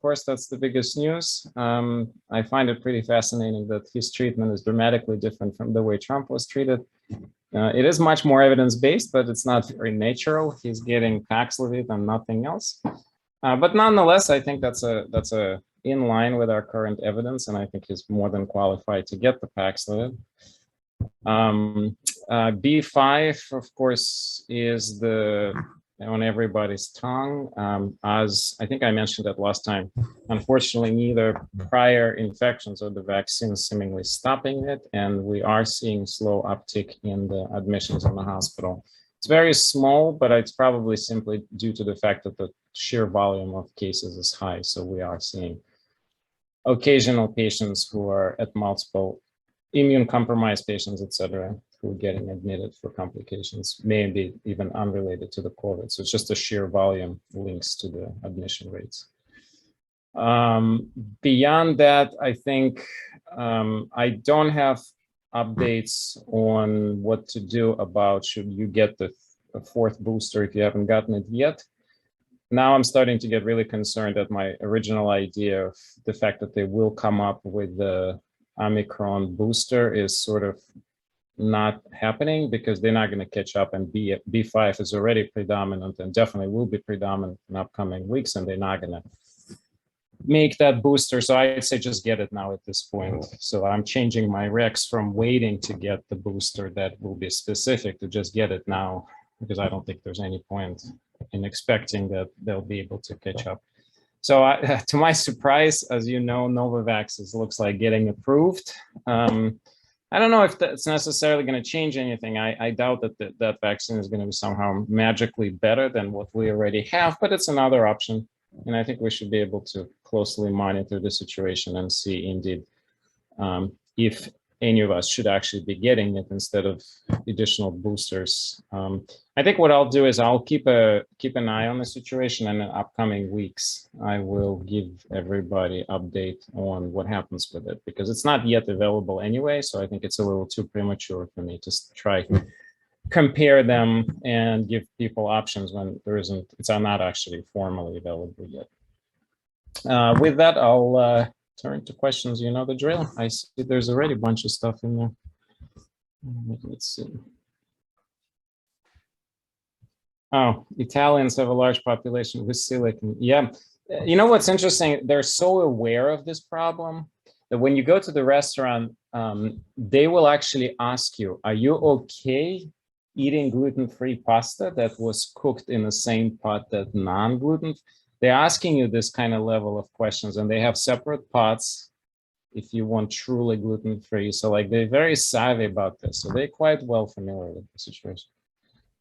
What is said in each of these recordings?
course, that's the biggest news. I find it pretty fascinating that his treatment is dramatically different from the way Trump was treated. It is much more evidence-based, but it's not very natural. He's getting Paxlovid and nothing else. But nonetheless, I think that's in line with our current evidence, and I think he's more than qualified to get the Paxlovid. B5, of course, is on everybody's tongue. As I think I mentioned that last time, unfortunately, neither prior infections or the vaccine seemingly stopping it, and we are seeing slow uptick in the admissions in the hospital. It's very small, but it's probably simply due to the fact that the sheer volume of cases is high. So we are seeing occasional patients who are at multiple immune compromised patients, etc., who are getting admitted for complications, maybe even unrelated to the COVID. So it's just a sheer volume links to the admission rates. Beyond that, I think I don't have updates on what to do about should you get the fourth booster if you haven't gotten it yet. Now I'm starting to get really concerned at my original idea of the fact that they will come up with the Omicron booster is sort of not happening because they're not going to catch up, and B5 is already predominant and definitely will be predominant in upcoming weeks, and they're not going to make that booster. So I'd say just get it now at this point. So I'm changing my recs from waiting to get the booster that will be specific to just get it now, because I don't think there's any point in expecting that they'll be able to catch up. So to my surprise, as you know, Novavax looks like getting approved. I don't know if that's necessarily going to change anything. I doubt that that vaccine is going to be somehow magically better than what we already have, but it's another option. And I think we should be able to closely monitor the situation and see indeed if any of us should actually be getting it instead of additional boosters. I think what I'll do is I'll keep an eye on the situation, and in upcoming weeks, I will give everybody update on what happens with it, because it's not yet available anyway. So I think it's a little too premature for me to try to compare them and give people options when it's not actually formally available yet. With that, I'll turn to questions. You know the drill. I see there's already a bunch of stuff in there. Let's see. Oh, Italians have a large population with silicon. Yeah. You know what's interesting? They're so aware of this problem that when you go to the restaurant, they will actually ask you, are you okay eating gluten-free pasta that was cooked in the same pot that non-gluten? They're asking you this kind of level of questions, and they have separate pots if you want truly gluten-free. So like they're very savvy about this. So they're quite well familiar with the situation.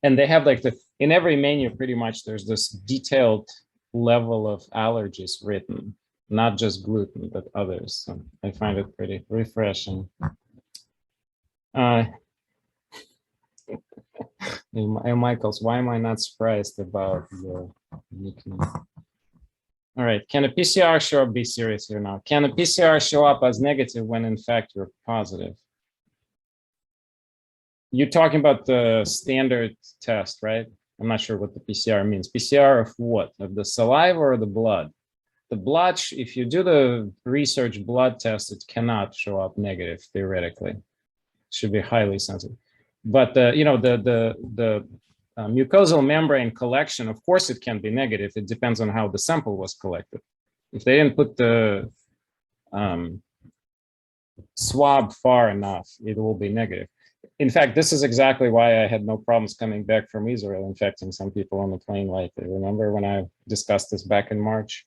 And they have like in every menu, pretty much there's this detailed level of allergies written, not just gluten, but others. So I find it pretty refreshing. Hey, Michaels, why am I not surprised about your nickname? All right, can a PCR show up, be serious here now? Can a PCR show up as negative when in fact you're positive? You're talking about the standard test, right? I'm not sure what the PCR means. PCR of what? Of the saliva or the blood? The blood, if you do the research blood test, it cannot show up negative, theoretically. It should be highly sensitive. But the mucosal membrane collection, of course, it can be negative. It depends on how the sample was collected. If they didn't put the swab far enough, it will be negative. In fact, this is exactly why I had no problems coming back from Israel, infecting some people on the plane lately. Remember when I discussed this back in March?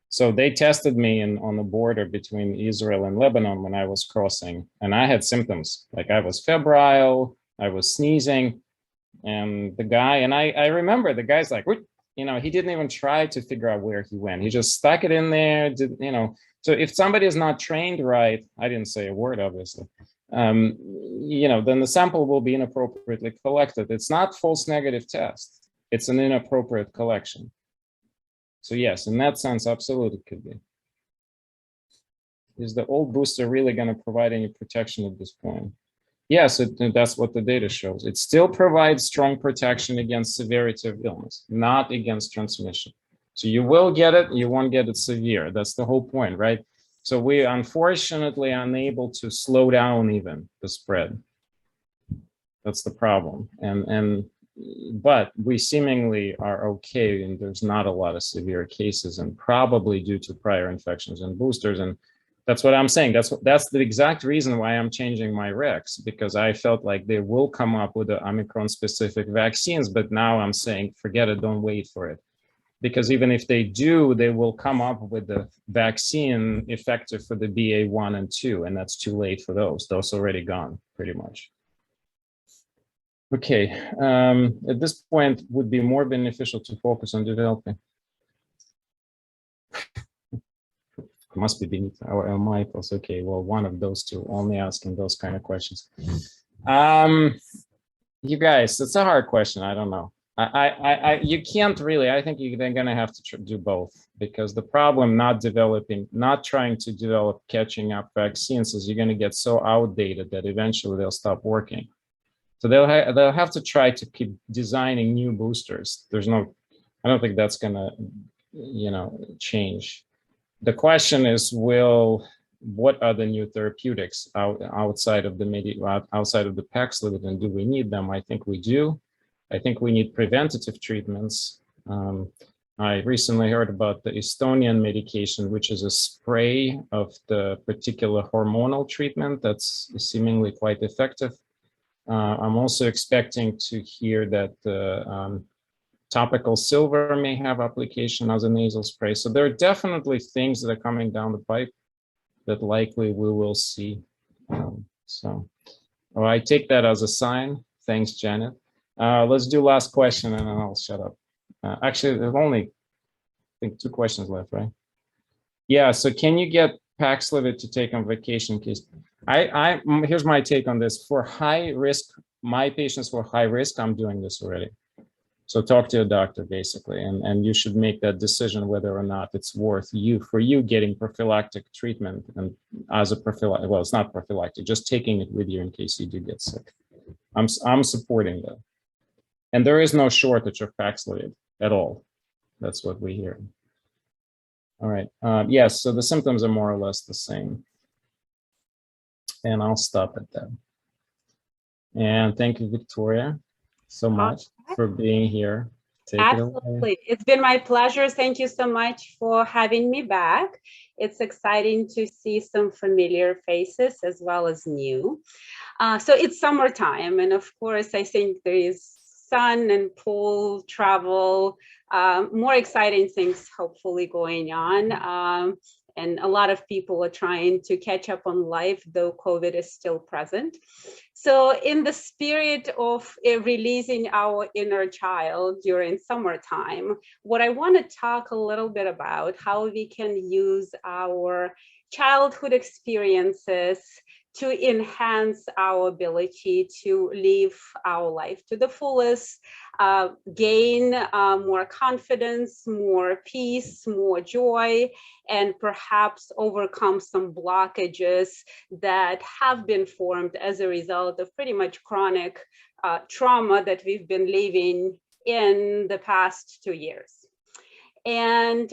So they tested me on the border between Israel and Lebanon when I was crossing, and I had symptoms. Like I was febrile, I was sneezing, and the guy, and I remember the guy's like, he didn't even try to figure out where he went. He just stuck it in there, So if somebody is not trained right, I didn't say a word, obviously, then the sample will be inappropriately collected. It's not false negative test. It's an inappropriate collection. So yes, in that sense, absolutely could be. Is the old booster really going to provide any protection at this point? Yes, that's what the data shows. It still provides strong protection against severity of illness, not against transmission. So you will get it, you won't get it severe. That's the whole point, right? So we unfortunately are unable to slow down even the spread. That's the problem. But we seemingly are okay, and there's not a lot of severe cases, and probably due to prior infections and boosters. And that's what I'm saying. That's the exact reason why I'm changing my recs, because I felt like they will come up with the Omicron-specific vaccines, but now I'm saying, forget it, don't wait for it. Because even if they do, they will come up with the vaccine effective for the BA1 and 2, and that's too late for those. Those already gone, pretty much. Okay, at this point, would be more beneficial to focus on developing. Must be beneath our Michael's. Okay, well, one of those two, only asking those kind of questions. You guys, it's a hard question. I don't know. You can't really. I think you're going to have to do both, because the problem not trying to develop catching up vaccines is you're going to get so outdated that eventually they'll stop working. So they'll have to try to keep designing new boosters. I don't think that's going to, change. The question is, what are the new therapeutics outside of the Paxlovid, and do we need them? I think we do. I think we need preventative treatments. I recently heard about the Estonian medication, which is a spray of the particular hormonal treatment that's seemingly quite effective. I'm also expecting to hear that the topical silver may have application as a nasal spray. So there are definitely things that are coming down the pipe that likely we will see. I take that as a sign. Thanks, Janet. Let's do last question and then I'll shut up. Actually, there's only, I think, 2 questions left, right? Yeah, so can you get Paxlovid to take on vacation case? Here's my take on this. For high risk, my patients for high risk, I'm doing this already. So talk to a doctor, basically, and you should make that decision whether or not it's worth for you getting prophylactic treatment, and as a prophylactic, well, it's not prophylactic, just taking it with you in case you do get sick. I'm supporting that. And there is no shortage of Paxlovid at all. That's what we hear. All right. Yes, so the symptoms are more or less the same. And I'll stop at that. And thank you, Viktoriya, so much for being here. Absolutely. It's been my pleasure. Thank you so much for having me back. It's exciting to see some familiar faces as well as new. So it's summertime, and of course, I think there is sun and pool, travel, more exciting things hopefully going on. And a lot of people are trying to catch up on life, though COVID is still present. So in the spirit of releasing our inner child during summertime, what I want to talk a little bit about how we can use our childhood experiences to enhance our ability to live our life to the fullest, gain more confidence, more peace, more joy, and perhaps overcome some blockages that have been formed as a result of pretty much chronic trauma that we've been living in the past 2 years. And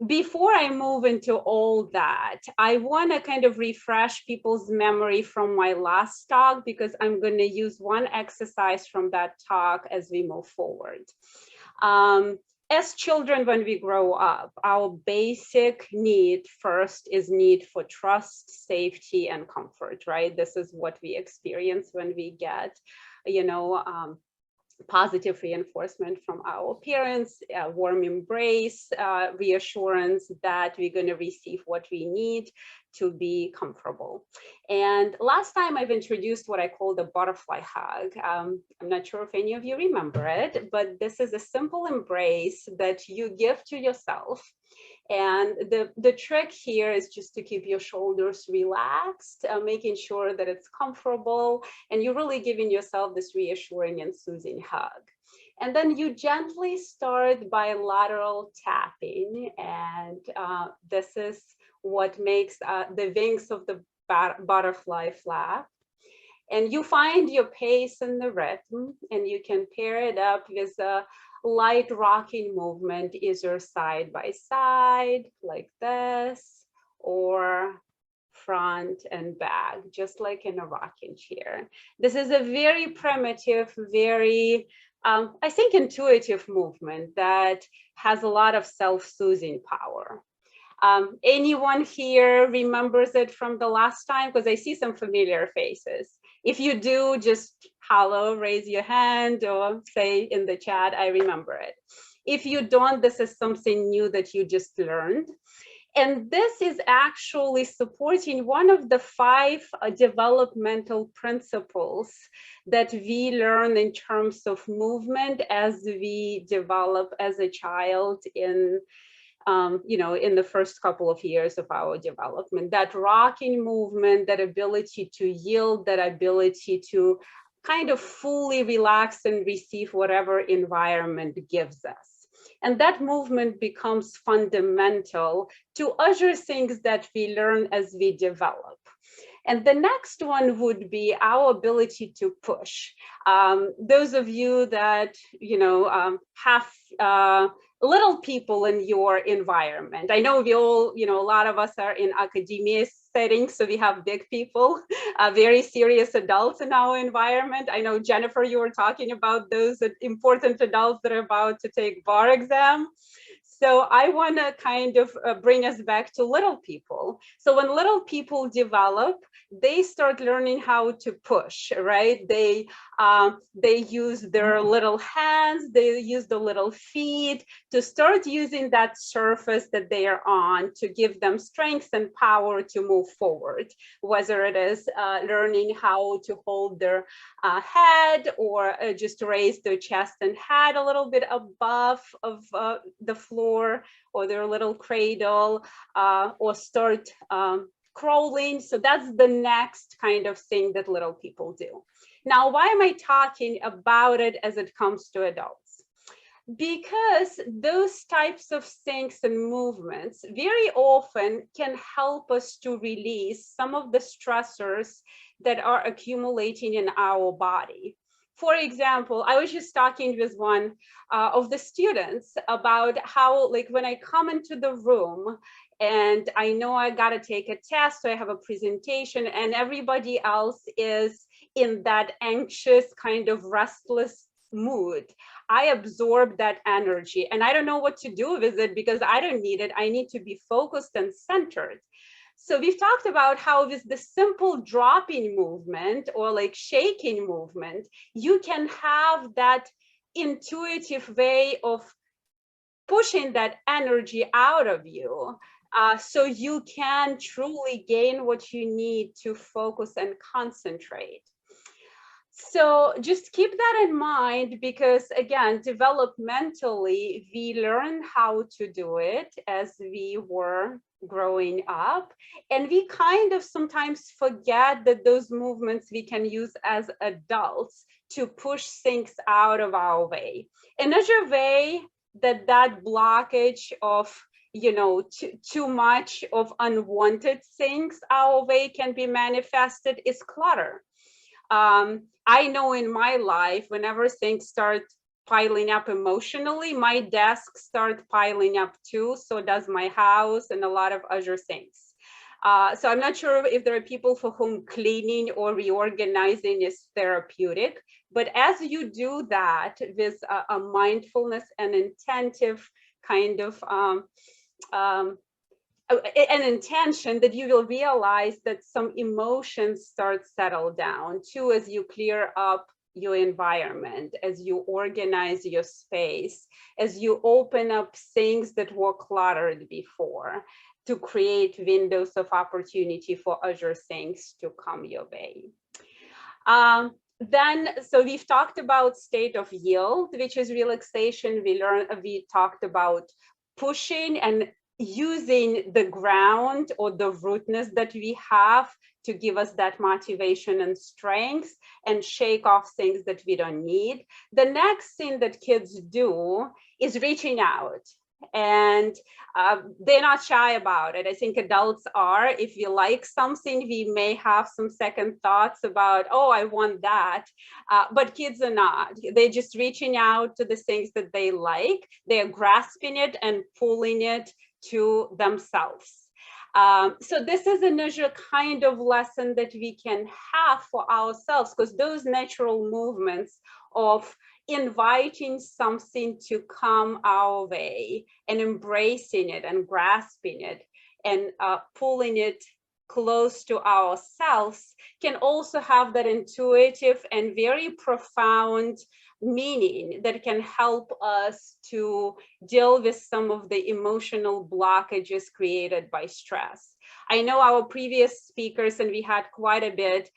before I move into all that, I want to kind of refresh people's memory from my last talk, because I'm going to use one exercise from that talk as we move forward. As children, when we grow up, our basic need first is need for trust, safety, and comfort, right? This is what we experience when we get, positive reinforcement from our parents, warm embrace, reassurance that we're going to receive what we need to be comfortable. And last time I've introduced what I call the butterfly hug. I'm not sure if any of you remember it, but this is a simple embrace that you give to yourself. And the trick here is just to keep your shoulders relaxed, making sure that it's comfortable, and you're really giving yourself this reassuring and soothing hug. And then you gently start bilateral tapping, and this is what makes the wings of the butterfly flap. And you find your pace and the rhythm, and you can pair it up with light rocking movement, either side by side like this, or front and back, just like in a rocking chair. This is a very primitive, very, I think, intuitive movement that has a lot of self-soothing power. Anyone here remembers it from the last time? Because I see some familiar faces. If you do, just holler, raise your hand, or say in the chat, I remember it. If you don't, this is something new that you just learned. And this is actually supporting one of the 5 developmental principles that we learn in terms of movement as we develop as a child in in the first couple of years of our development. That rocking movement, that ability to yield, that ability to kind of fully relax and receive whatever environment gives us. And that movement becomes fundamental to other things that we learn as we develop. And the next one would be our ability to push. Those of you that have little people in your environment. I know we all, a lot of us are in academia settings, so we have big people, very serious adults in our environment. I know, Jennifer, you were talking about those important adults that are about to take bar exam. So I want to kind of bring us back to little people. So when little people develop, they start learning how to push, right? They use their little hands, they use the little feet to start using that surface that they are on to give them strength and power to move forward, whether it is learning how to hold their head, or just raise their chest and head a little bit above of the floor, or their little cradle, or start crawling. So that's the next kind of thing that little people do. Now, why am I talking about it as it comes to adults? Because those types of things and movements very often can help us to release some of the stressors that are accumulating in our body. For example, I was just talking with one of the students about how, like, when I come into the room and I know I got to take a test, so I have a presentation, and everybody else is in that anxious, kind of restless mood, I absorb that energy and I don't know what to do with it because I don't need it. I need to be focused and centered. So we've talked about how with the simple dropping movement or like shaking movement, you can have that intuitive way of pushing that energy out of you, so you can truly gain what you need to focus and concentrate. So just keep that in mind, because again, developmentally, we learn how to do it as we were growing up. And we kind of sometimes forget that those movements we can use as adults to push things out of our way. Another way that blockage of too much of unwanted things our way can be manifested is clutter. I know in my life, whenever things start piling up emotionally, my desk starts piling up too. So does my house and a lot of other things. So I'm not sure if there are people for whom cleaning or reorganizing is therapeutic, but as you do that with a mindfulness and attentive kind of an intention, that you will realize that some emotions start settle down too, as you clear up your environment, as you organize your space, as you open up things that were cluttered before, to create windows of opportunity for other things to come your way. So we've talked about state of yield, which is relaxation. We talked about pushing and using the ground or the rootness that we have to give us that motivation and strength, and shake off things that we don't need. The next thing that kids do is reaching out. And they're not shy about it. I think adults are. If we like something, we may have some second thoughts about, oh, I want that. But kids are not. They're just reaching out to the things that they like. They're grasping it and pulling it to themselves. So this is another kind of lesson that we can have for ourselves, because those natural movements of inviting something to come our way and embracing it and grasping it and pulling it close to ourselves can also have that intuitive and very profound meaning that can help us to deal with some of the emotional blockages created by stress. I know our previous speakers, and we had quite a bit,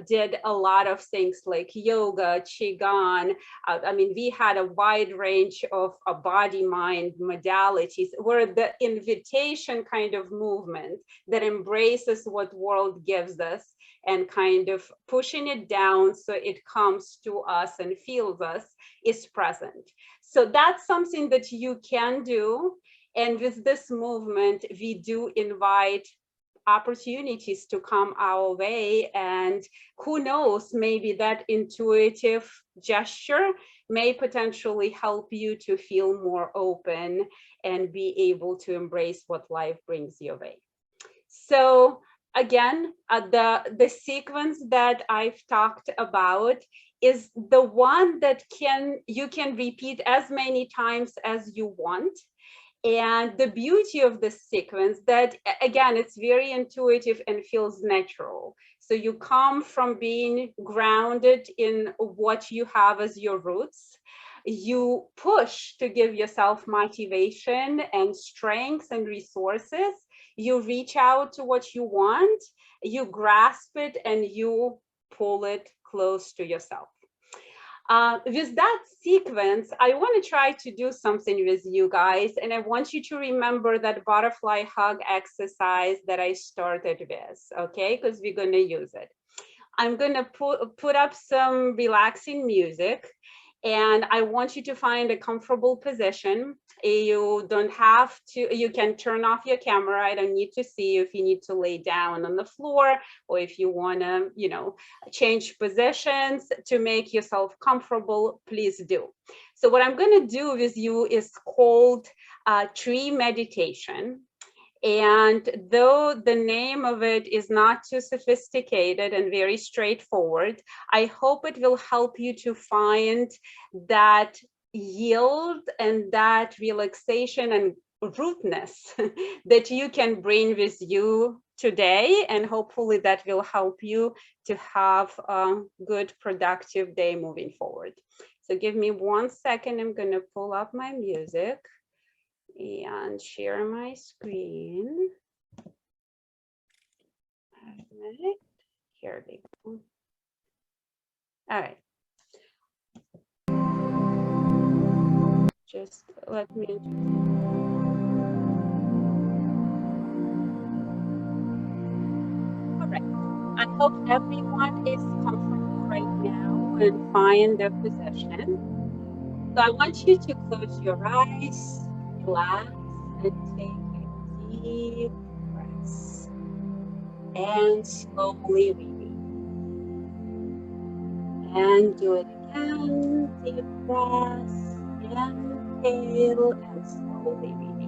did a lot of things like yoga, qigong. I mean, we had a wide range of body-mind modalities where the invitation kind of movement that embraces what world gives us and kind of pushing it down so it comes to us and feels us is present. So that's something that you can do. And with this movement, we do invite opportunities to come our way, and who knows, maybe that intuitive gesture may potentially help you to feel more open and be able to embrace what life brings your way. So again, the sequence that I've talked about is the one that you can repeat as many times as you want. And the beauty of this sequence that, again, it's very intuitive and feels natural. So you come from being grounded in what you have as your roots. You push to give yourself motivation and strength and resources. You reach out to what you want, you grasp it, and you pull it close to yourself. With that sequence, I want to try to do something with you guys, and I want you to remember that butterfly hug exercise that I started with, okay? Because we're going to use it. I'm going to put up some relaxing music, and I want you to find a comfortable position. You don't have to, you can turn off your camera. I don't need to see you if you need to lay down on the floor, or if you want to, you know, change positions to make yourself comfortable, please do. So what I'm going to do with you is called tree meditation. And though the name of it is not too sophisticated and very straightforward, I hope it will help you to find that yield and that relaxation and rootness that you can bring with you today. And hopefully that will help you to have a good, productive day moving forward. So give me 1 second. I'm going to pull up my music and share my screen. Right. Here we go. All right. Just let me. All right. I hope everyone is comfortable right now and find their position. So I want you to close your eyes, relax, and take a deep breath. And slowly release. And do it again. Deep breath. Inhale and slowly release.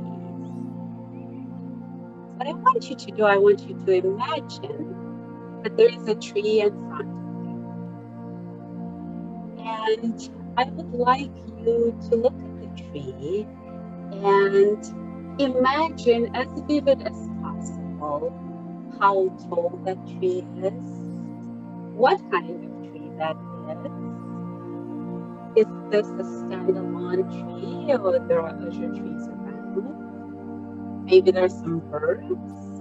What I want you to do, I want you to imagine that there is a tree in front of you. And I would like you to look at the tree and imagine as vivid as possible how tall that tree is, what kind of tree that is. Is this a standalone tree, or there are other trees around? Maybe there's some birds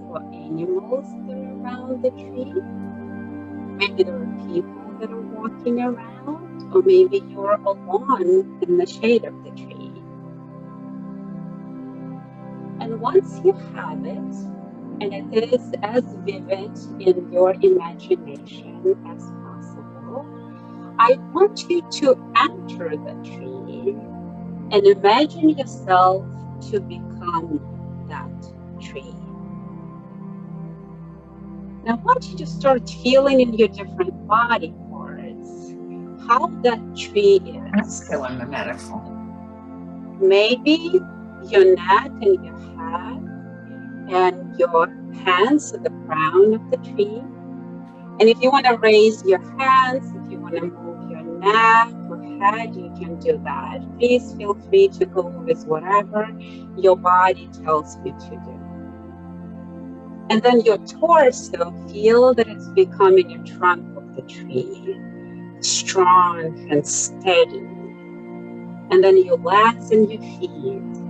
or animals that are around the tree. Maybe there are people that are walking around, or maybe you're alone in the shade of the tree. And once you have it, and it is as vivid in your imagination as possible, I want you to enter the tree and imagine yourself to become that tree. Now I want you to start feeling in your different body parts how that tree is. Let's go on the metaphor. Maybe your neck and your head and your hands to the crown of the tree. And if you want to raise your hands, if you want to move your neck or head, you can do that. Please feel free to go with whatever your body tells you to do. And then your torso, feel that it's becoming a trunk of the tree, strong and steady. And then your legs and your feet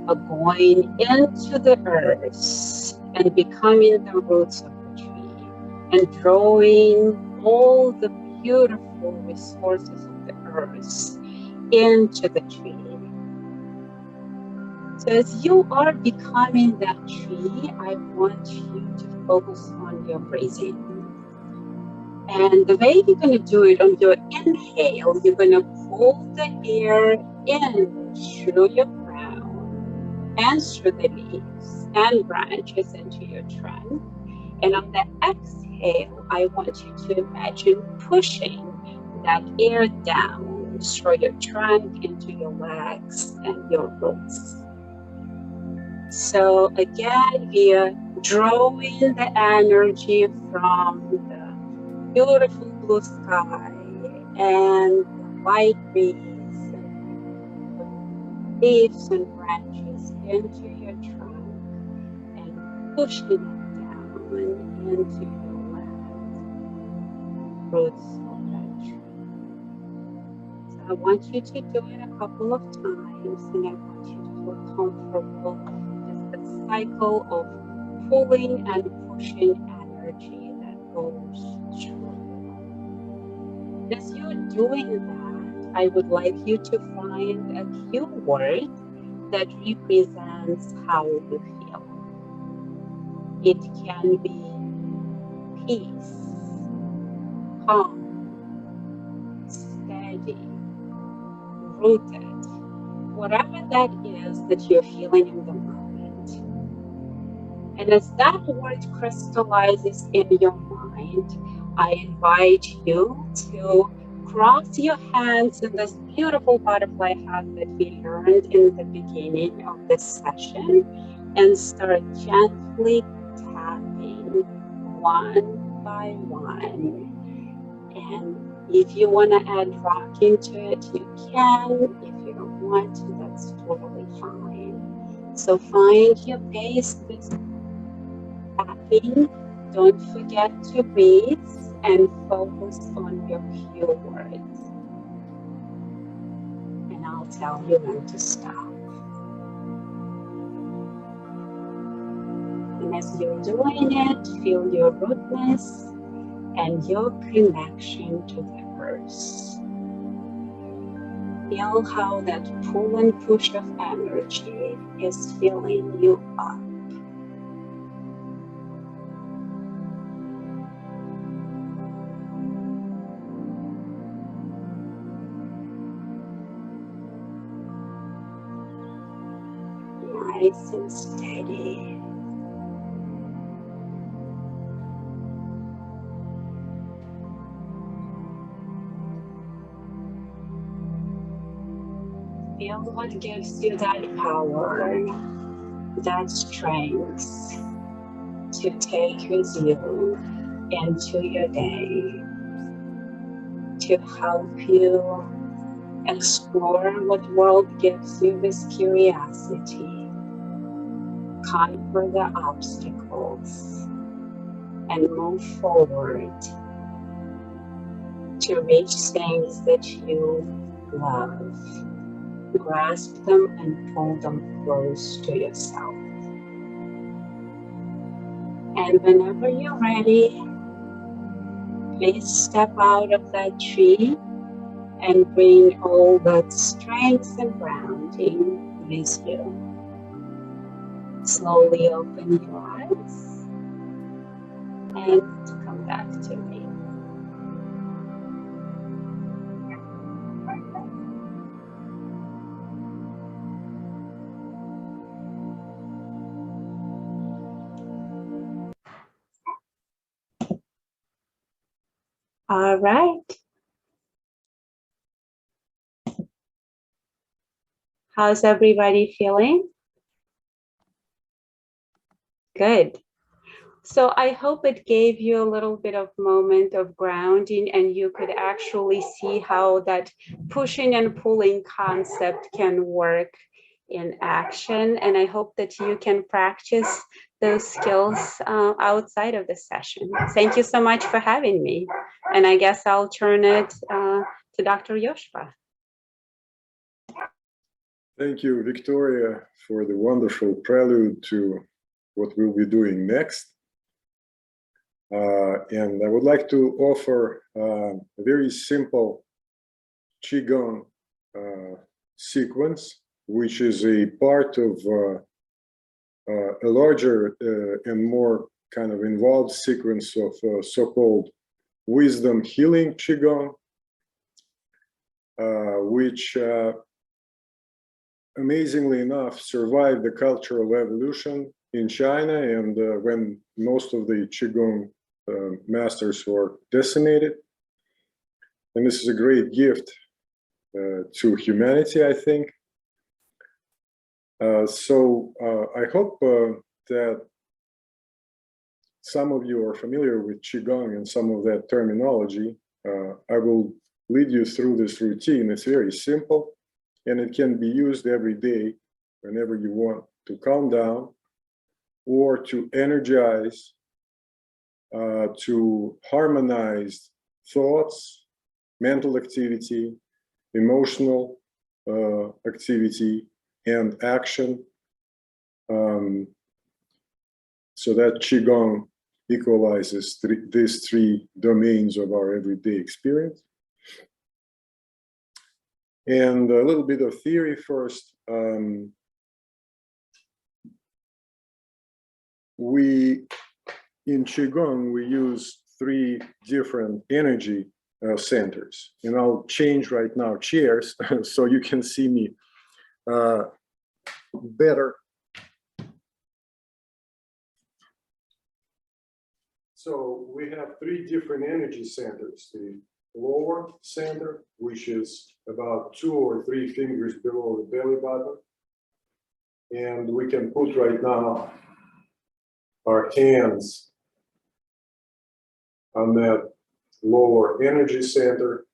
are going into the earth and becoming the roots of the tree and drawing all the beautiful resources of the earth into the tree. So as you are becoming that tree, I want you to focus on your breathing. And the way you're going to do it, on your inhale, you're going to pull the air in through your crown and through the leaves and branches into your trunk. And on the exhale, I want you to imagine pushing that air down through your trunk into your legs and your roots. So again, we are drawing the energy from the beautiful blue sky and the light breeze and leaves and branches into your trunk and pushing it down into your legs, roots of that tree. So I want you to do it a couple of times, and I want you to feel comfortable. Just a cycle of pulling and pushing energy that goes through. As you're doing that, I would like you to find a cue word that represents how you feel. It can be peace, calm, steady, rooted, whatever that is that you're feeling in the moment. And as that word crystallizes in your mind, I invite you to cross your hands in this beautiful butterfly hug that we learned in the beginning of this session and start gently tapping one by one. And if you want to add rocking to it, you can. If you don't want to, that's totally fine. So find your pace with tapping. Don't forget to breathe and focus on your cue words. And I'll tell you when to stop. And as you're doing it, feel your rootness and your connection to the earth. Feel how that pull and push of energy is filling you up. Nice and steady. Feel what gives you that power, that strength to take with you into your day, to help you explore what world gives you with curiosity, conquer the obstacles, and move forward to reach things that you love. Grasp them and pull them close to yourself. And whenever you're ready, please step out of that tree and bring all that strength and grounding with you. Slowly open your eyes and come back to me. All right. How's everybody feeling? Good. So I hope it gave you a little bit of moment of grounding and you could actually see how that pushing and pulling concept can work in action. And I hope that you can practice those skills outside of the session. Thank you so much for having me. And I guess I'll turn it to Dr. Yoshpa. Thank you, Viktoriya, for the wonderful prelude to what we'll be doing next. And I would like to offer a very simple Qigong sequence, which is a part of a larger and more kind of involved sequence of so-called wisdom healing Qigong, which amazingly enough survived the cultural evolution in China, and when most of the Qigong masters were decimated. And this is a great gift to humanity, I think. So I hope that some of you are familiar with Qigong and some of that terminology. I will lead you through this routine. It's very simple, and it can be used every day whenever you want to calm down or to energize, to harmonize thoughts, mental activity, emotional activity, and action. So that Qigong equalizes these three domains of our everyday experience. And a little bit of theory first. In Qigong, we use three different energy centers. And I'll change right now chairs so you can see me better. So we have three different energy centers. The lower center, which is about 2 or 3 fingers below the belly button. And we can put right now our hands on that lower energy center.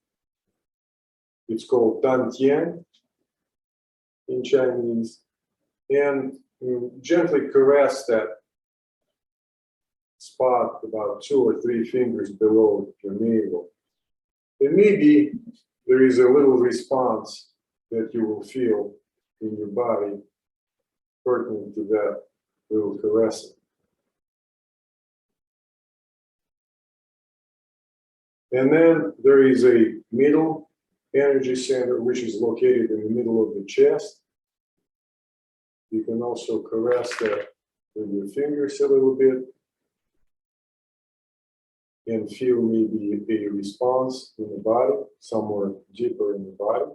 It's called Dantian in Chinese. And gently caress that spot about 2 or 3 fingers below your navel. And maybe there is a little response that you will feel in your body pertinent to that little caressing. And then there is a middle energy center, which is located in the middle of the chest. You can also caress that with your fingers a little bit and feel maybe a response in the body, somewhere deeper in the body.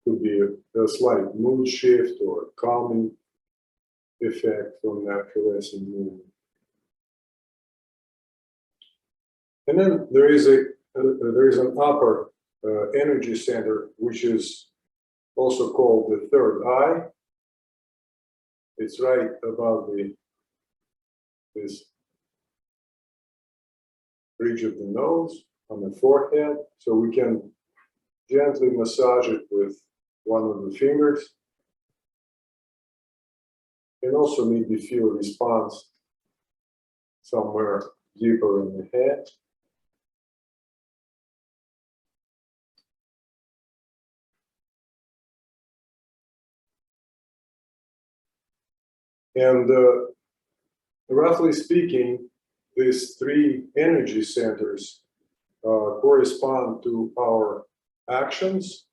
Could be a slight mood shift or calming effect from that caressing movement. And then there is an upper energy center, which is also called the third eye. It's right above this bridge of the nose on the forehead. So we can gently massage it with one of the fingers. And also maybe feel a response somewhere deeper in the head. And roughly speaking, these three energy centers correspond to our actions.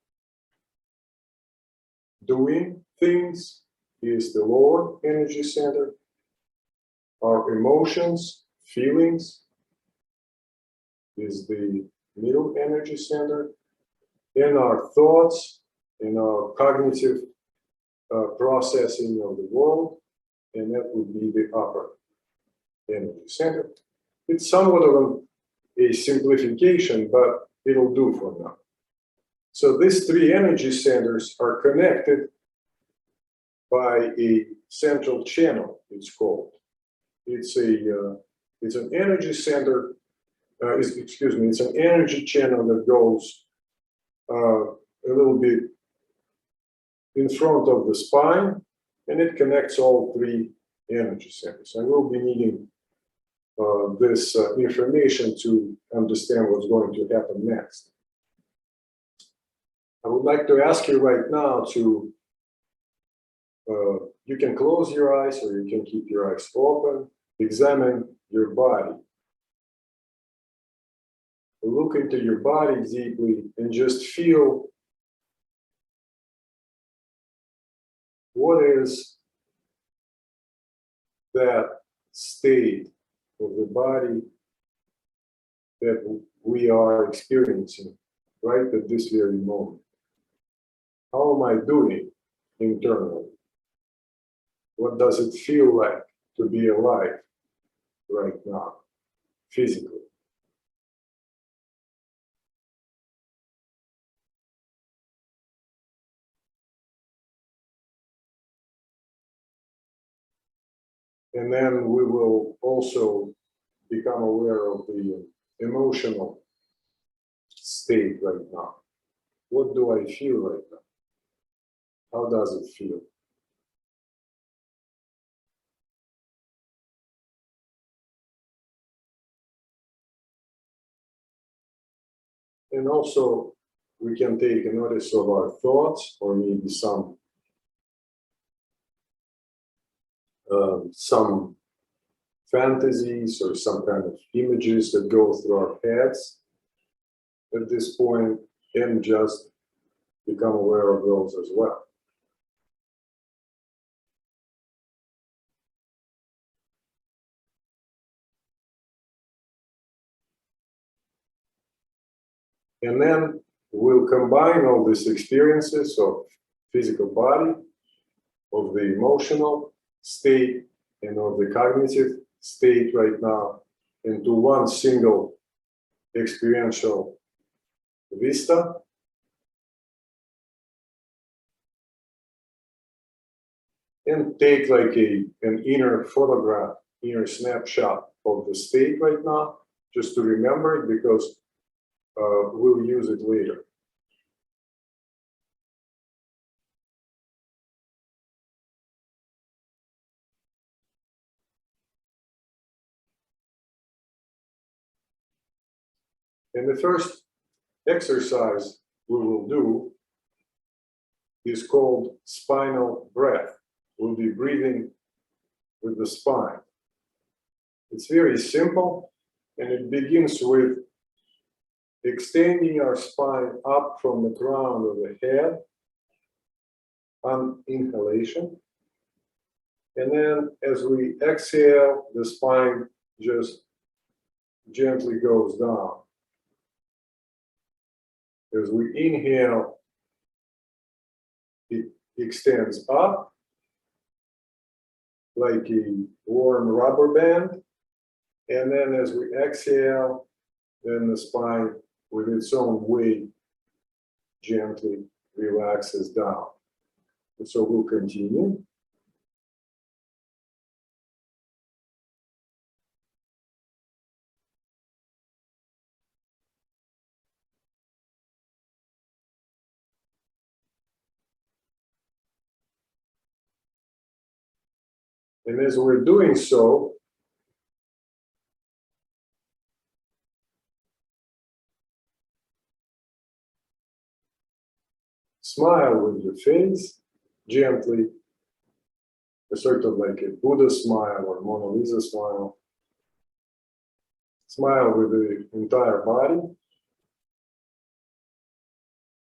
Doing things is the lower energy center. Our emotions, feelings is the middle energy center. And our thoughts and our cognitive processing of the world, and that would be the upper energy center. It's somewhat of a simplification, but it'll do for now. So these three energy centers are connected by a central channel, it's called. It's an energy center, it's an energy channel that goes a little bit in front of the spine, and it connects all three energy centers. And we'll be needing this information to understand what's going to happen next. I would like to ask you right now to, you can close your eyes or you can keep your eyes open, examine your body. Look into your body deeply and just feel what is that state of the body that we are experiencing right at this very moment. How am I doing internally? What does it feel like to be alive right now, physically? And then we will also become aware of the emotional state right now. What do I feel right now? How does it feel? And also, we can take a notice of our thoughts, or maybe some fantasies or some kind of images that go through our heads at this point, and just become aware of those as well. And then we'll combine all these experiences of physical body, of the emotional state, and of the cognitive state right now into one single experiential vista. And take like an inner photograph, inner snapshot of the state right now, just to remember it, because we'll use it later. And the first exercise we will do is called spinal breath. We'll be breathing with the spine. It's very simple, and it begins with extending our spine up from the crown of the head on inhalation. And then as we exhale, the spine just gently goes down. As we inhale, it extends up like a warm rubber band. And then as we exhale, then the spine, with its own weight, gently relaxes down. And so we'll continue. And as we're doing so, smile with your face gently, a sort of like a Buddha smile or Mona Lisa smile. Smile with the entire body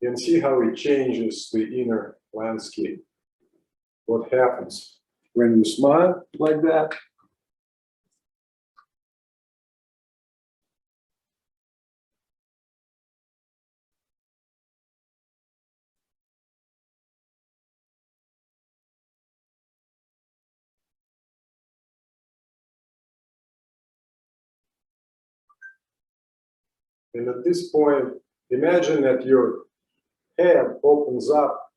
and see how it changes the inner landscape. What happens when you smile like that? And at this point, imagine that your head opens up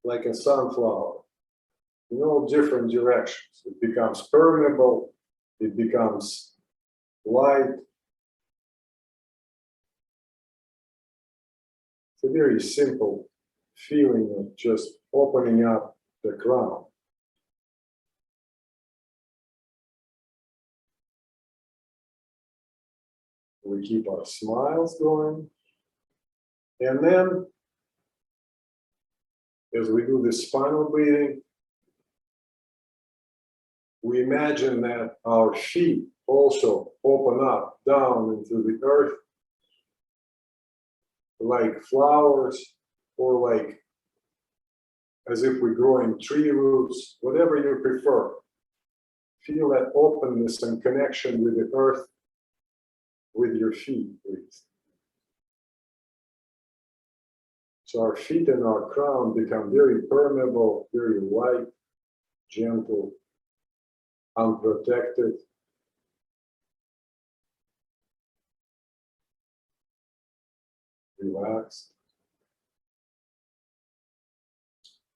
like a sunflower in all different directions. It becomes permeable, it becomes light. It's a very simple feeling of just opening up the crown. We keep our smiles going. And then, as we do this spinal breathing, we imagine that our feet also open up down into the earth like flowers, or like as if we're growing tree roots, whatever you prefer. Feel that openness and connection with the earth with your feet, please. So our feet and our crown become very permeable, very light, gentle, unprotected. Relaxed.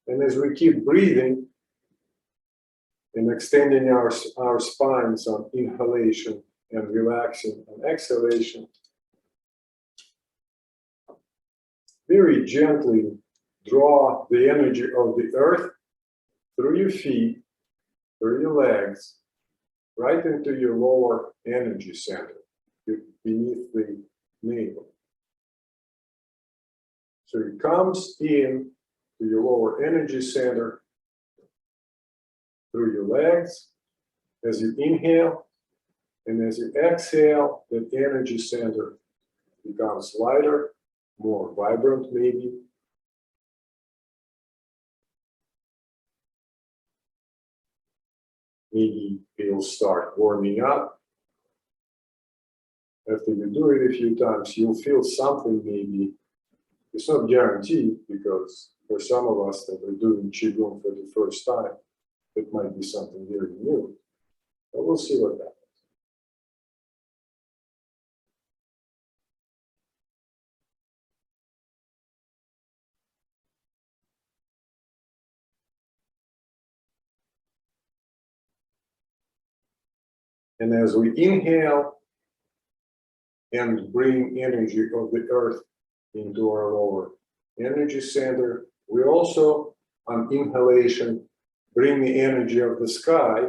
And as we keep breathing and extending our spines on inhalation and relaxing on exhalation, very gently draw the energy of the earth through your feet, through your legs, right into your lower energy center, beneath the navel. So it comes in to your lower energy center through your legs as you inhale, and as you exhale, that energy center becomes lighter, more vibrant maybe. Maybe it'll start warming up. After you do it a few times, you'll feel something maybe. It's not guaranteed, because for some of us that are doing Qigong for the first time, it might be something very new. But we'll see what happens. And as we inhale and bring energy of the earth into our lower energy center, we also, on inhalation, bring the energy of the sky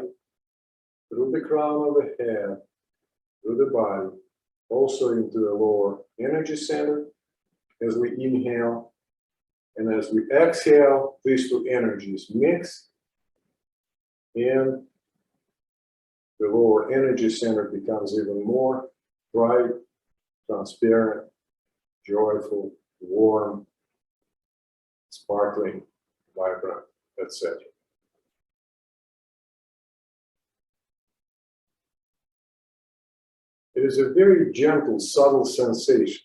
through the crown of the head, through the body, also into the lower energy center as we inhale. And as we exhale, these two energies mix, and the lower energy center becomes even more bright, transparent, joyful, warm, sparkling, vibrant, etc. It is a very gentle, subtle sensation.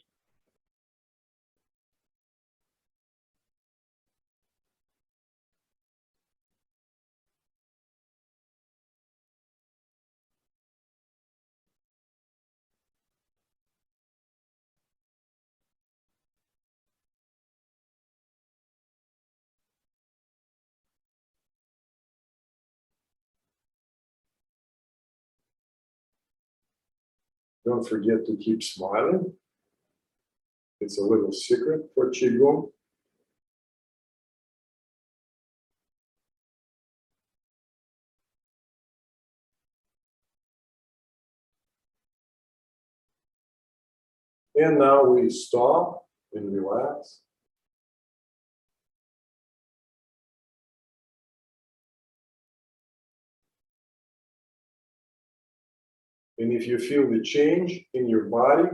Don't forget to keep smiling. It's a little secret for Qigong. And now we stop and relax. And if you feel the change in your body,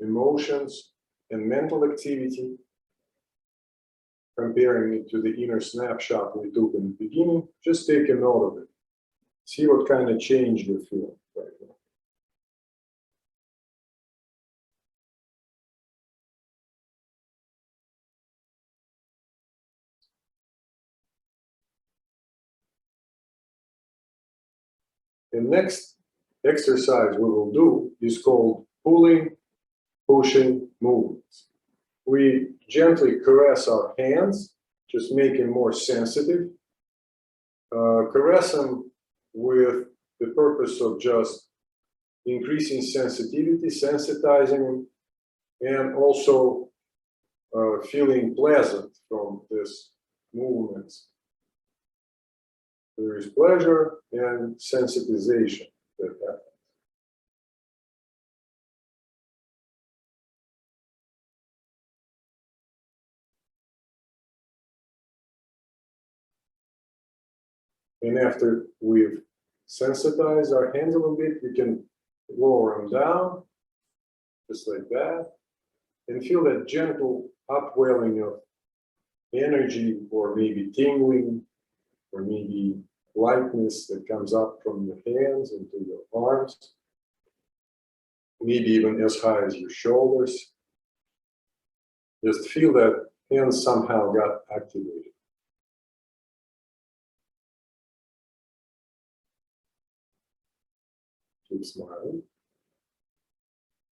emotions, and mental activity, comparing it to the inner snapshot we took in the beginning, just take a note of it. See what kind of change you feel right now. The next exercise we will do is called pulling pushing movements. We gently caress our hands, just make them more sensitive. Caress them with the purpose of just increasing sensitivity, sensitizing them, and also feeling pleasant from this movements. There is pleasure and sensitization that happens. And after we've sensitized our hands a little bit, we can lower them down, just like that, and feel that gentle upwelling of energy, or maybe tingling, or maybe lightness that comes up from your hands into your arms, maybe even as high as your shoulders. Just feel that hands somehow got activated. Keep smiling.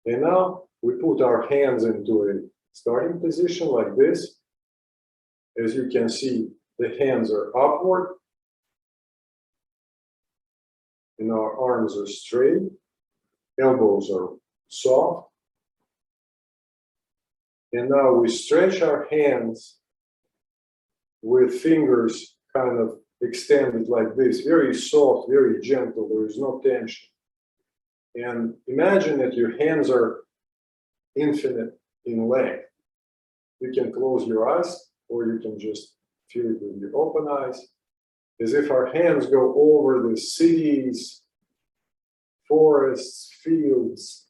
And now we put our hands into a starting position like this. As you can see, the hands are upward and our arms are straight, elbows are soft. And now we stretch our hands with fingers kind of extended like this, very soft, very gentle, there is no tension. And imagine that your hands are infinite in length. You can close your eyes, or you can just feel it with your open eyes, as if our hands go over the cities, forests, fields,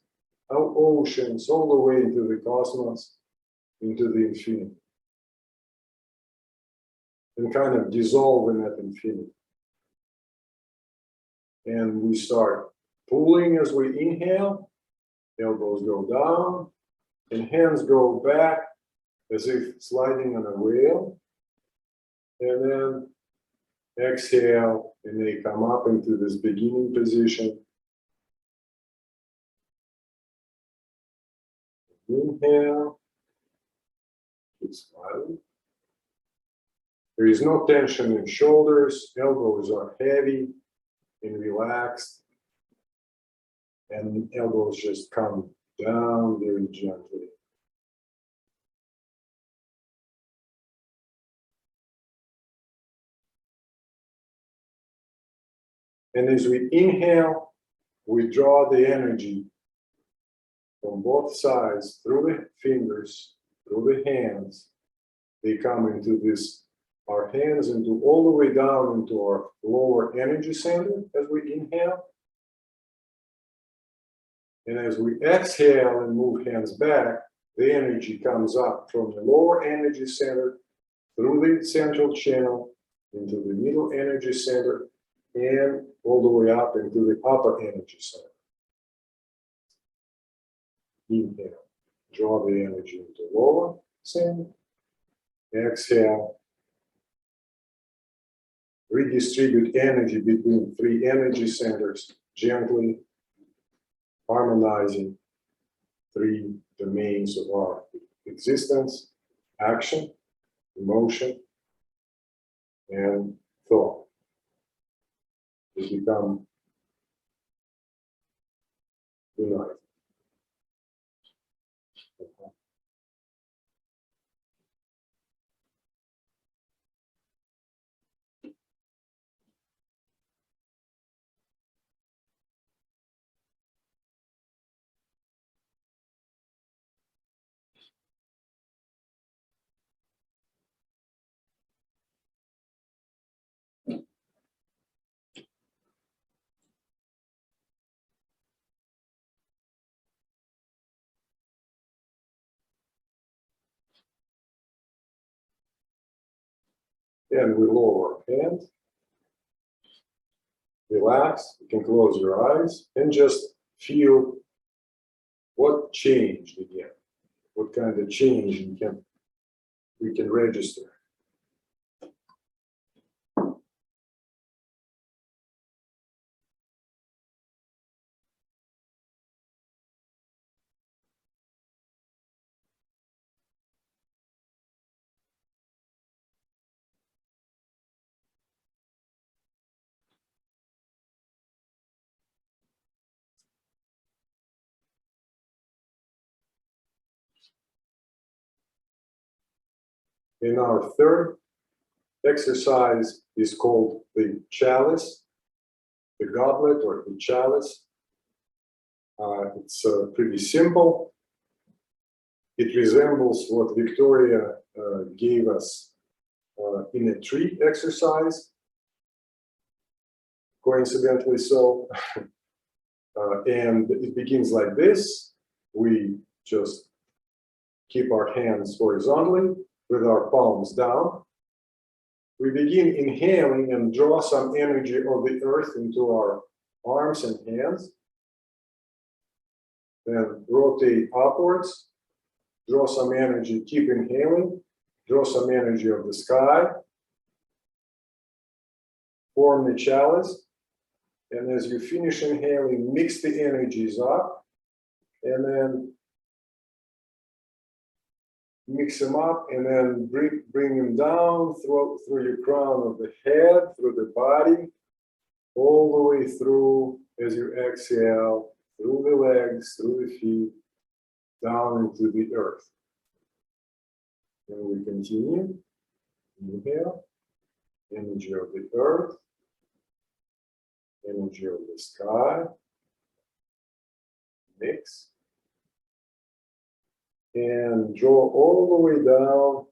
oceans, all the way into the cosmos, into the infinity, and kind of dissolve in that infinity. And we start pulling as we inhale, elbows go down, and hands go back as if sliding on a rail. And then exhale, and they come up into this beginning position. Inhale, keep smiling. There is no tension in shoulders, elbows are heavy and relaxed, and elbows just come down very gently. And as we inhale, we draw the energy from both sides through the fingers, through the hands. They come into this, our hands into all the way down into our lower energy center as we inhale. And as we exhale and move hands back, the energy comes up from the lower energy center through the central channel into the middle energy center and all the way up into the upper energy center. Inhale, draw the energy into lower center. Exhale, redistribute energy between three energy centers, gently harmonizing three domains of our existence: action, emotion, and thought. They become united. Then we lower our hands, relax, you can close your eyes and just feel what changed again, what kind of change we can register. And our third exercise is called the Chalice, the Goblet, or the Chalice. It's pretty simple. It resembles what Viktoriya gave us in a tree exercise, coincidentally so. And it begins like this. We just keep our hands horizontally with our palms down. We begin inhaling and draw some energy of the earth into our arms and hands. Then rotate upwards, draw some energy, keep inhaling, draw some energy of the sky, form the chalice, and as you finish inhaling, mix the energies up, and then mix them up, and then bring them down through your crown of the head, through the body, all the way through, as you exhale, through the legs, through the feet, down into the earth. And we continue. Inhale, energy of the earth, energy of the sky, mix, and draw all the way down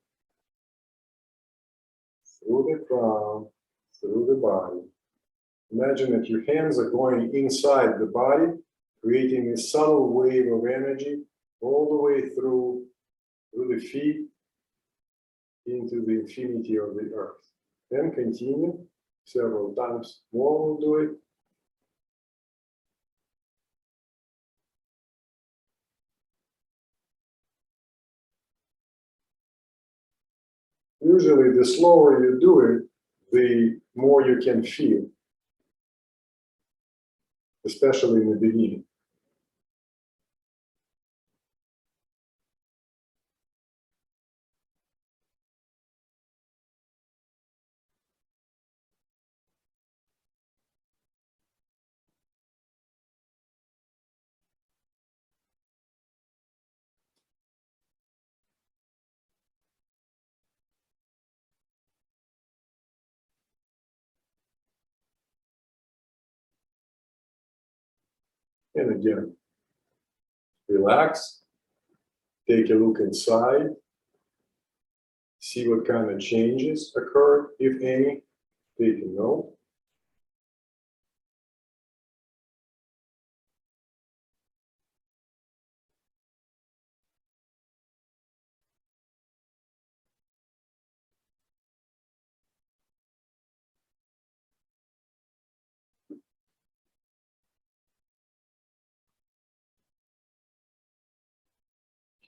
through the crown, through the body. Imagine that your hands are going inside the body, creating a subtle wave of energy all the way through the feet into the infinity of the earth. Then continue several times more. We'll do it. Usually, the slower you do it, the more you can feel, especially in the beginning. And again, relax, take a look inside, see what kind of changes occur, if any, take a note.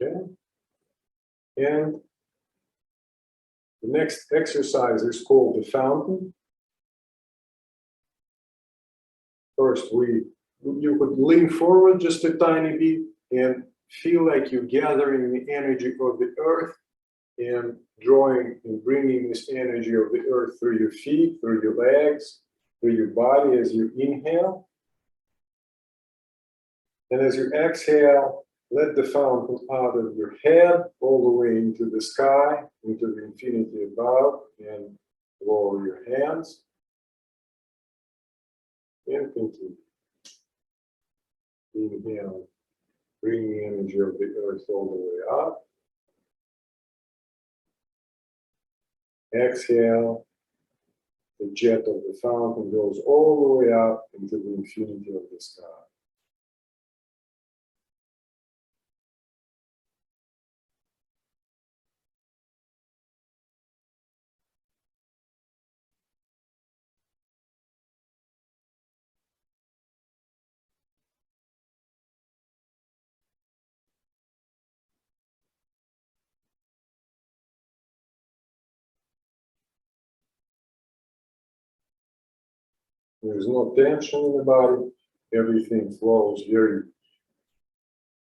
Okay. And the next exercise is called the fountain. First, you could lean forward just a tiny bit and feel like you're gathering the energy of the earth and drawing and bringing this energy of the earth through your feet, through your legs, through your body as you inhale. And as you exhale, let the fountain out of your head all the way into the sky, into the infinity above, and lower your hands. And continue. Inhale, bring the energy of the earth all the way up. Exhale, the jet of the fountain goes all the way up into the infinity of the sky. There's no tension in the body. Everything flows very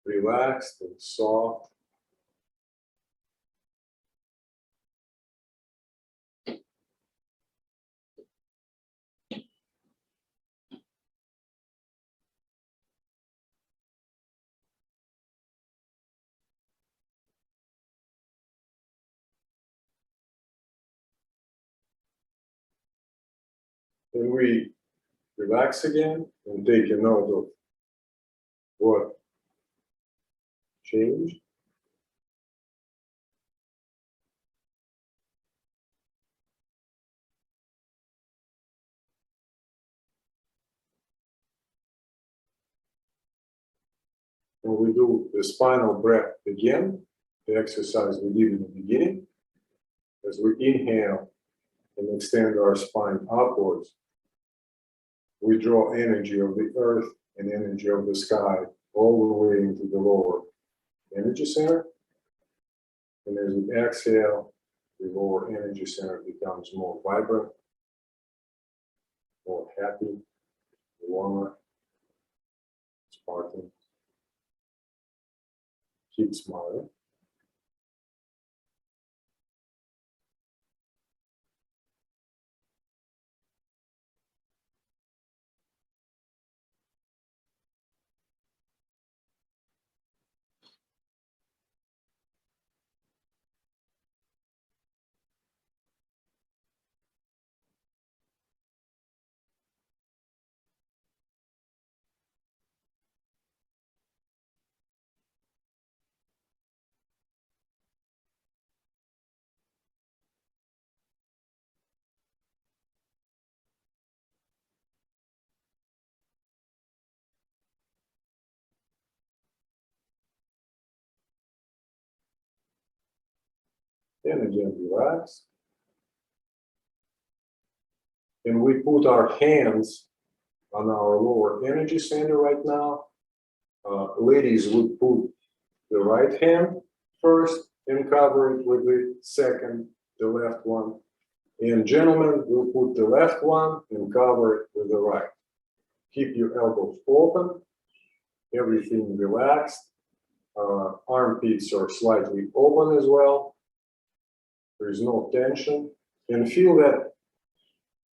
relaxed and soft. And we relax again and take a note of what changed. And we do the spinal breath again, the exercise we did in the beginning. As we inhale and extend our spine upwards, we draw energy of the earth and energy of the sky all the way into the lower energy center. And as we exhale, the lower energy center becomes more vibrant, more happy, warmer, sparkling. Keep smiling. And again, relax. And we put our hands on our lower energy center right now. Ladies would put the right hand first and cover it with the second, the left one. And gentlemen will put the left one and cover it with the right. Keep your elbows open, everything relaxed. Armpits are slightly open as well. There is no tension. And feel that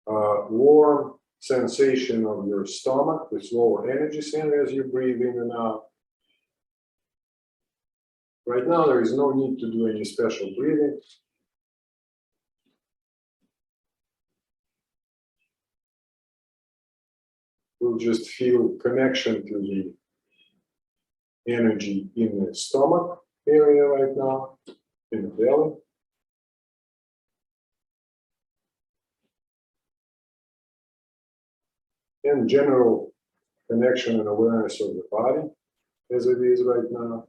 warm sensation of your stomach, this lower energy center as you breathe in and out. Right now, there is no need to do any special breathing. We'll just feel connection to the energy in the stomach area right now, in the belly. And general connection and awareness of the body as it is right now.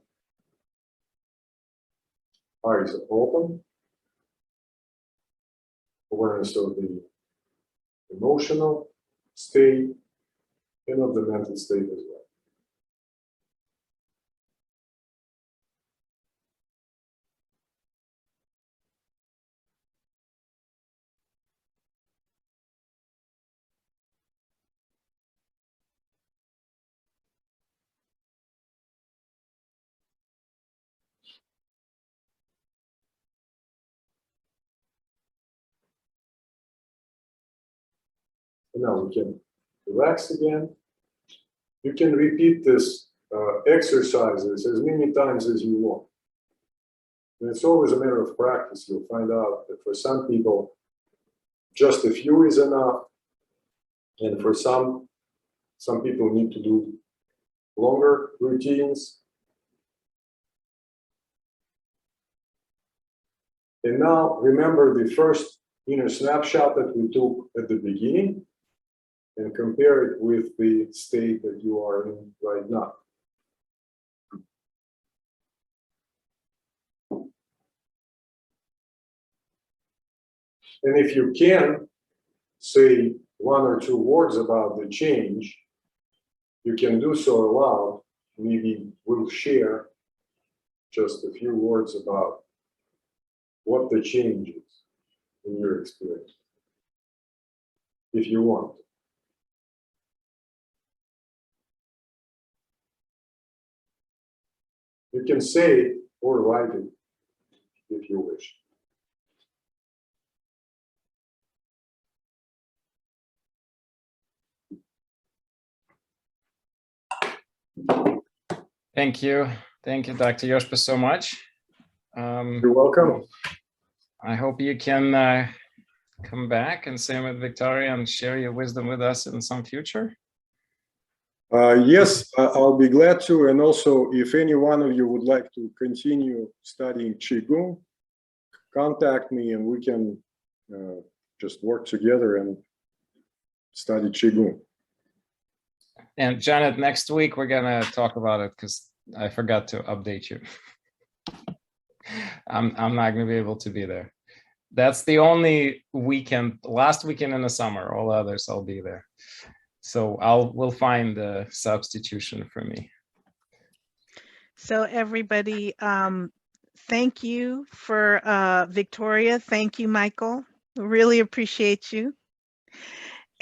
Eyes are open. Awareness of the emotional state and of the mental state as well. And now we can relax again. You can repeat this exercises as many times as you want. And it's always a matter of practice. You'll find out that for some people, just a few is enough. And for some people need to do longer routines. And now remember the first inner snapshot that we took at the beginning and compare it with the state that you are in right now. And if you can say one or two words about the change, you can do so aloud. Maybe we'll share just a few words about what the change is in your experience, if you want. You can say it or write it if you wish. Thank you. Thank you, Dr. Yoshpa, so much. You're welcome. I hope you can come back, and same with Viktoriya, and share your wisdom with us in some future? Yes, I'll be glad to. And also, if any one of you would like to continue studying Qigong, contact me and we can just work together and study Qigong. And Janet, next week we're gonna talk about it because I forgot to update you. I'm not gonna be able to be there. That's the only weekend, last weekend in the summer. All others I'll be there. So we'll find a substitution for me. So everybody, thank you for Viktoriya. Thank you, Michael. Really appreciate you.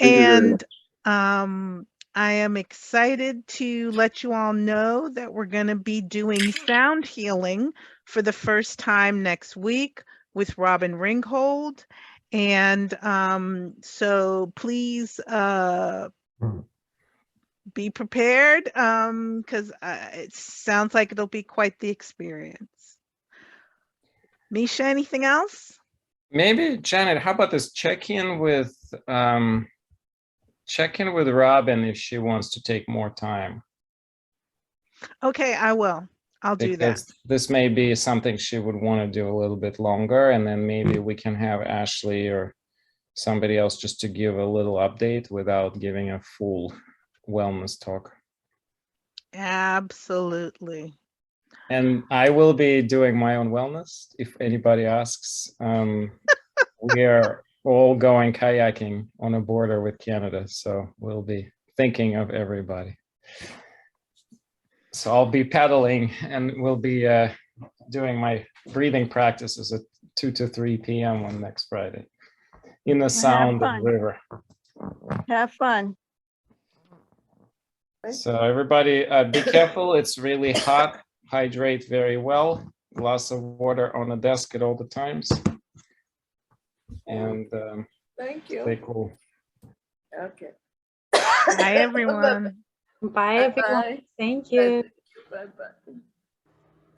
Thank you very much. And I am excited to let you all know that we're going to be doing sound healing for the first time next week with Robin Ringhold. And so please be prepared because it sounds like it'll be quite the experience. Misha, anything else? Maybe, Janet, how about this? Check in with Robin if she wants to take more time. Okay, I will. I'll do that. Because this may be something she would want to do a little bit longer, and then maybe we can have Ashley or somebody else just to give a little update without giving a full wellness talk. Absolutely. And I will be doing my own wellness if anybody asks. We are all going kayaking on a border with Canada, so we'll be thinking of everybody. So I'll be paddling and we'll be doing my breathing practices at 2 to 3 p.m. on next Friday in the sound of the river. Have fun. So everybody be careful. It's really hot. Hydrate very well. Glass of water on the desk at all the times. And Thank you. stay cool. Okay. Bye, everyone. Bye, everyone. Bye-bye. Thank you. Bye-bye.